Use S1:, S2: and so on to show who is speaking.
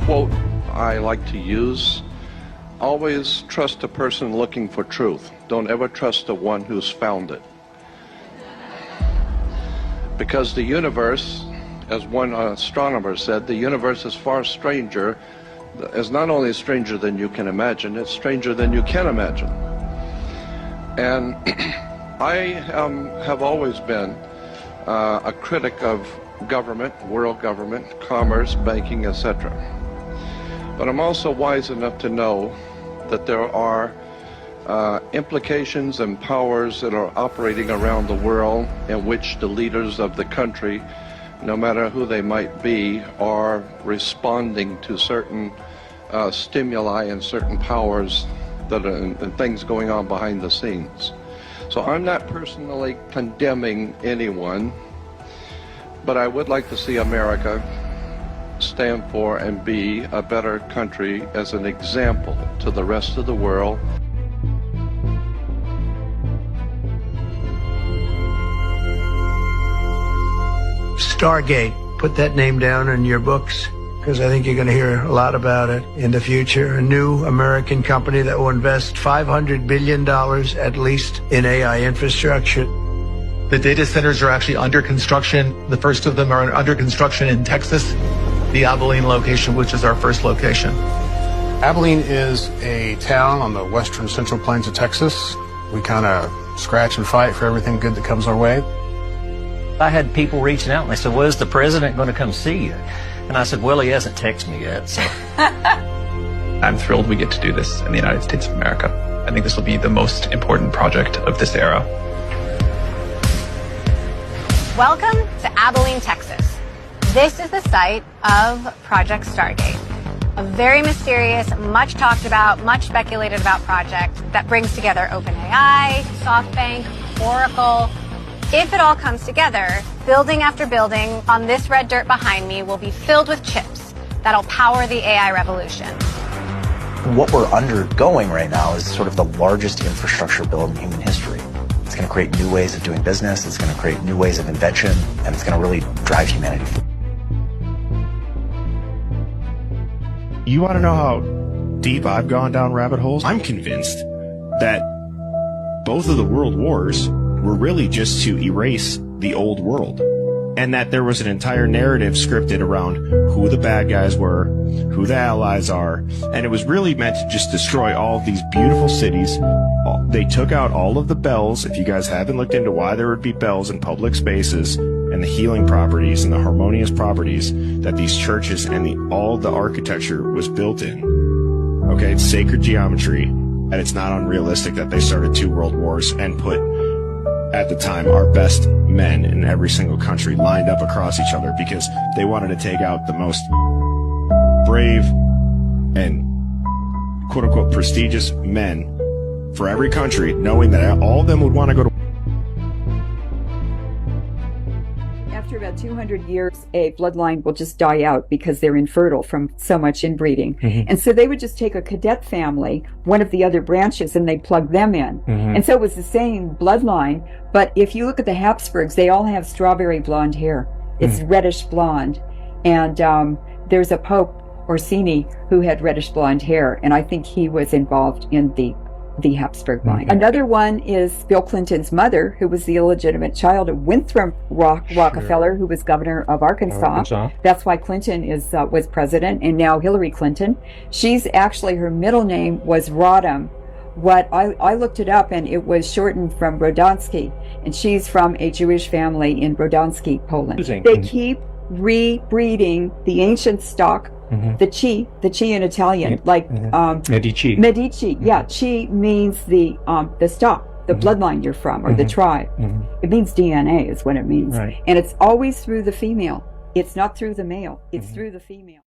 S1: quote I like to use: always trust a person looking for truth. Don't ever trust the one who's found it. Because the universe, as one astronomer said, the universe is far stranger, is not only stranger than you can imagine, it's stranger than you can imagine. And I have always been a critic of government, world government, commerce, banking, etc. But I'm also wise enough to know that there are implications and powers that are operating around the world in which the leaders of the country, no matter who they might be, are responding to certain stimuli and certain powers that are, and things going on behind the scenes. So I'm not personally condemning anyone, but I would like to see America stand for and be a better country as an example to the rest of the world.
S2: Stargate, put that name down in your books, because I think you're going to hear a lot about it in the future. A new American company that will invest $500 billion at least in AI infrastructure.
S3: The data centers are actually under construction. The first of them are under construction in Texas, the Abilene location, which is our first location.
S4: Abilene is a town on the western central plains of Texas. We kind of scratch and fight for everything good that comes our way.
S5: I had people reaching out and they said, well, is the president going to come see you? And I said, well, he hasn't texted me yet. So.
S6: I'm thrilled we get to do this in the United States of America. I think this will be the most important project of this era.
S7: Welcome to Abilene, Texas. This is the site of Project Stargate, a very mysterious, much talked about, much speculated about project that brings together OpenAI, SoftBank, Oracle. If it all comes together, building after building on this red dirt behind me will be filled with chips that'll power the AI revolution.
S8: What we're undergoing right now is sort of the largest infrastructure build in human history. It's going to create new ways of doing business, it's going to create new ways of invention, and it's going to really drive humanity forward.
S9: You want to know how deep I've gone down rabbit holes? I'm convinced that both of the world wars were really just to erase the old world, and that there was an entire narrative scripted around who the bad guys were, who the allies are, and it was really meant to just destroy all of these beautiful cities. They took out all of the bells. If you guys haven't looked into why there would be bells in public spaces and the healing properties and the harmonious properties that these churches and all the architecture was built in, okay, it's sacred geometry, and it's not unrealistic that they started 2 world wars and put, at the time, our best men in every single country lined up across each other because they wanted to take out the most brave and quote-unquote prestigious men for every country, knowing that all of them would want to go to.
S10: After about 200 years, a bloodline will just die out because they're infertile from so much inbreeding. And so they would just take a cadet family, one of the other branches, and they plug them in. And so it was the same bloodline, but if you look at the Habsburgs, they all have strawberry blonde hair. It's reddish blonde. And there's a Pope, Orsini, who had reddish blonde hair, and I think he was involved in the Habsburg line. Another one is Bill Clinton's mother, who was the illegitimate child of Winthrop Rockefeller, who was governor of Arkansas. That's why Clinton was president, and now Hillary Clinton. She's actually, her middle name was Rodham. What I looked it up, and it was shortened from Brodowski, and she's from a Jewish family in Brodowski, Poland. They keep rebreeding the ancient stock. The Chi in Italian, like
S11: Medici.
S10: Yeah, Chi means the stock, the bloodline you're from, or the tribe. It means DNA is what it means, and it's always through the female. It's not through the male. It's through the female.